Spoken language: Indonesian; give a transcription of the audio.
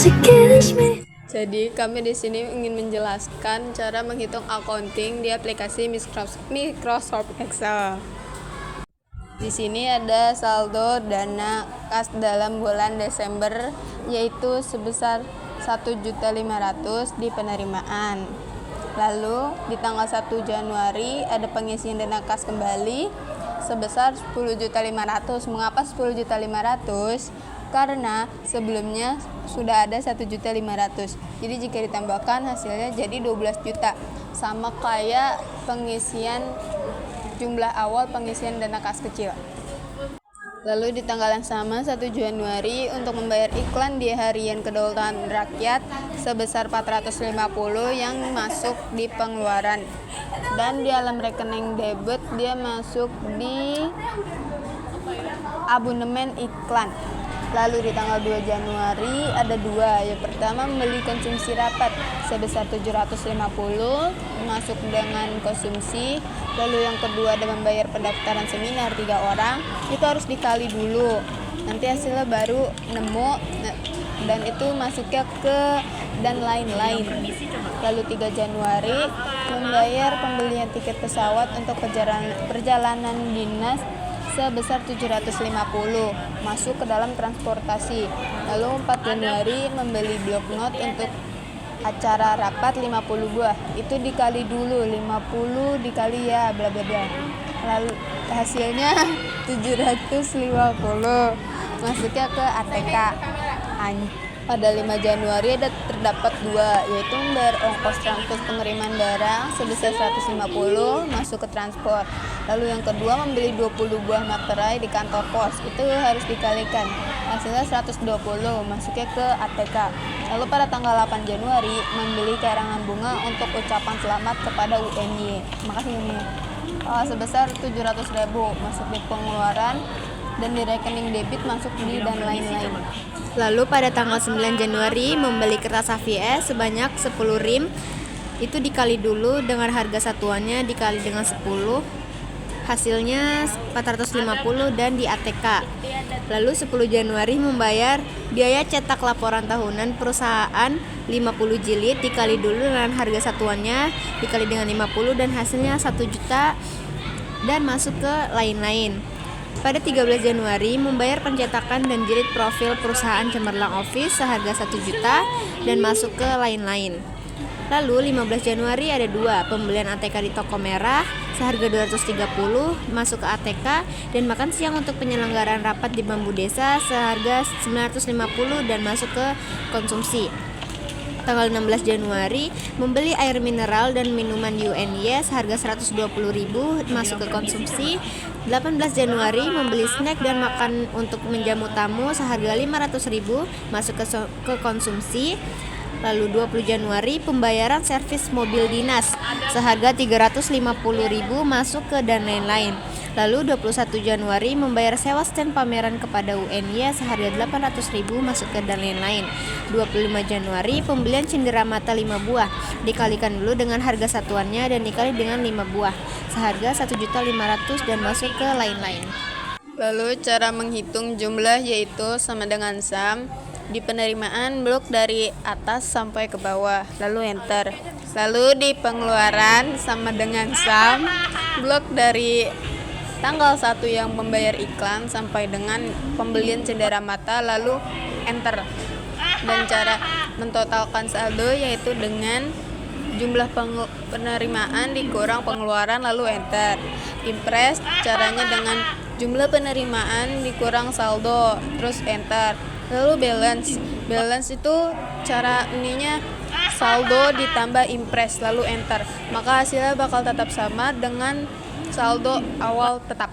Jadi kami di sini ingin menjelaskan cara menghitung accounting di aplikasi Microsoft Excel. Di sini ada saldo dana kas dalam bulan Desember yaitu sebesar 1.500.000 di penerimaan. Lalu di tanggal 1 Januari ada pengisian dana kas kembali sebesar 10.500.000. Mengapa 10.500.000? Karena sebelumnya sudah ada 1.500.000. Jadi jika ditambahkan hasilnya jadi 12 juta. Sama kayak pengisian jumlah awal pengisian dana kas kecil. Lalu di tanggal yang sama 1 Januari untuk membayar iklan di Harian Kedaulatan Rakyat sebesar 450 yang masuk di pengeluaran. Dan di alam rekening debit dia masuk di abonemen iklan. Lalu di tanggal 2 Januari ada dua. Yang pertama membeli konsumsi rapat sebesar 750 masuk dengan konsumsi. Lalu yang kedua ada membayar pendaftaran seminar 3 orang. Itu harus dikali dulu. Nanti hasilnya baru nemu dan itu masuknya ke dan lain-lain. Lalu 3 Januari membayar pembelian tiket pesawat untuk perjalanan dinas sebesar 750 masuk ke dalam transportasi. Lalu 4 Januari membeli bloknot untuk acara rapat 50 buah. Itu dikali dulu 50 dikali ya bla bla bla. Lalu hasilnya 750 masuknya ke ATK. Pada 5 Januari terdapat dua, yaitu membayar ongkos transport pengiriman barang sebesar 150 masuk ke transport. Lalu yang kedua membeli 20 buah materai di kantor pos, itu harus dikalikan. Hasilnya 120 masuknya ke ATK. Lalu pada tanggal 8 Januari membeli karangan bunga untuk ucapan selamat kepada UNY. Makasih UNY. Sebesar 700.000 masuk di pengeluaran dan di rekening debit masuk di dan lain-lain. Lalu pada tanggal 9 Januari membeli kertas HVS sebanyak 10 rim. Itu dikali dulu dengan harga satuannya dikali dengan 10. Hasilnya 450 dan di ATK. Lalu 10 Januari membayar biaya cetak laporan tahunan perusahaan 50 jilid dikali dulu dengan harga satuannya dikali dengan 50 dan hasilnya 1 juta dan masuk ke lain-lain. Pada 13 Januari membayar pencetakan dan jilid profil perusahaan Cemerlang Office seharga 1 juta dan masuk ke lain-lain. Lalu 15 Januari ada dua, pembelian ATK di toko merah seharga 230 masuk ke ATK dan makan siang untuk penyelenggaraan rapat di Bambu Desa seharga 950 dan masuk ke konsumsi. Tanggal 16 Januari membeli air mineral dan minuman UNY seharga 120.000 masuk ke konsumsi. 18 Januari membeli snack dan makan untuk menjamu tamu seharga 500.000 masuk ke konsumsi. Lalu 20 Januari pembayaran servis mobil dinas seharga 350.000 masuk ke dan lain-lain. Lalu 21 Januari membayar sewa stand pameran kepada UNY seharga 800.000 masuk ke dan lain-lain. 25 Januari pembelian cenderamata 5 buah dikalikan dulu dengan harga satuannya dan dikali dengan 5 buah seharga 1.500.000 dan masuk ke lain-lain. Lalu cara menghitung jumlah yaitu sama dengan sum. Di penerimaan blok dari atas sampai ke bawah, lalu enter. Lalu di pengeluaran sama dengan sum, blok dari tanggal 1 yang membayar iklan sampai dengan pembelian cenderamata, lalu enter. Dan cara mentotalkan saldo yaitu dengan jumlah penerimaan dikurang pengeluaran lalu enter. Impress caranya dengan jumlah penerimaan dikurang saldo terus enter. Lalu balance itu cara ininya saldo ditambah impress lalu enter, maka hasilnya bakal tetap sama dengan saldo awal tetap.